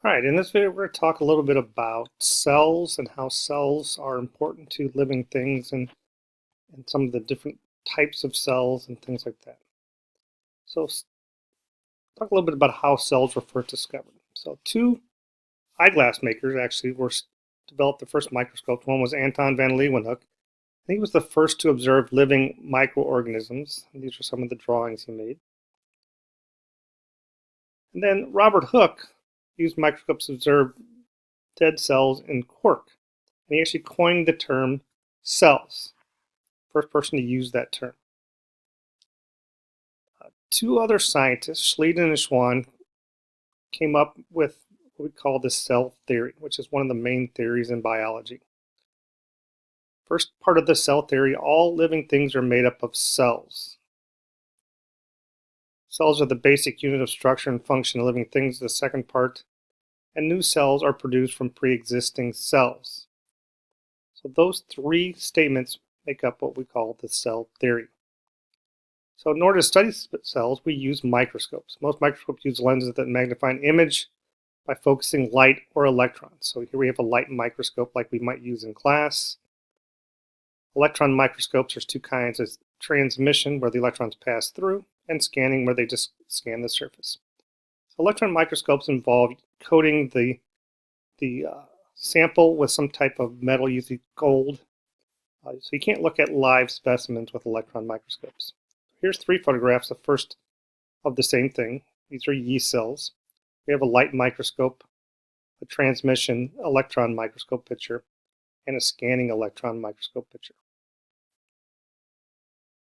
All right, in this video, we're going to talk a little bit about cells and how cells are important to living things and some of the different types of cells and things like that. So talk a little bit about how cells were first discovered. So two eyeglass makers actually developed the first microscopes. One was Anton van Leeuwenhoek. He was the first to observe living microorganisms. These are some of the drawings he made. And then Robert Hooke used microscopes to observe dead cells in cork. And he actually coined the term cells. First person to use that term. Two other scientists, Schleiden and Schwann, came up with what we call the cell theory, which is one of the main theories in biology. First part of the cell theory, all living things are made up of cells. Cells are the basic unit of structure and function of living things. The second part, and new cells are produced from pre-existing cells. So those three statements make up what we call the cell theory. So in order to study cells, we use microscopes. Most microscopes use lenses that magnify an image by focusing light or electrons. So here we have a light microscope like we might use in class. Electron microscopes, there's two kinds. There's transmission, where the electrons pass through, and scanning, where they just scan the surface. So electron microscopes involve coating the sample with some type of metal, usually gold. So you can't look at live specimens with electron microscopes. Here's three photographs, the first of the same thing. These are yeast cells. We have a light microscope, a transmission electron microscope picture, and a scanning electron microscope picture.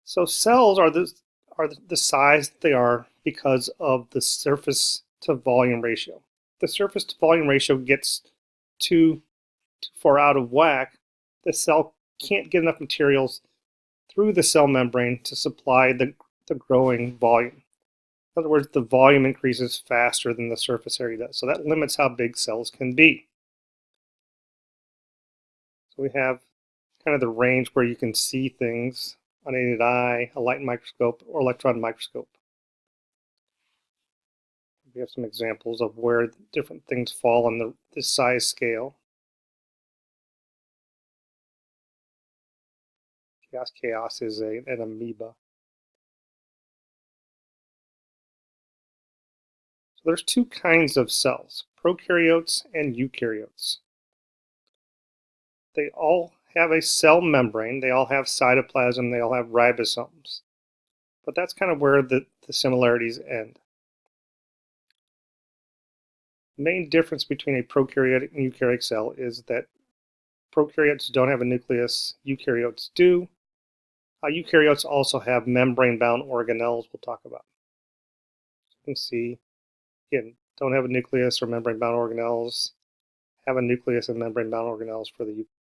So cells are the size they are because of the surface to volume ratio. If the surface to volume ratio gets too far out of whack, the cell can't get enough materials through the cell membrane to supply the growing volume. In other words, the volume increases faster than the surface area does. So that limits how big cells can be. So we have kind of the range where you can see things: unaided eye, a light microscope, or electron microscope. We have some examples of where different things fall on the size scale. Chaos is an amoeba. So there's two kinds of cells, prokaryotes and eukaryotes. They all have a cell membrane, they all have cytoplasm, they all have ribosomes. But that's kind of where the similarities end. The main difference between a prokaryotic and eukaryotic cell is that prokaryotes don't have a nucleus, eukaryotes do. Eukaryotes also have membrane-bound organelles we'll talk about. You can see, again, don't have a nucleus or membrane-bound organelles, have a nucleus and membrane-bound organelles for the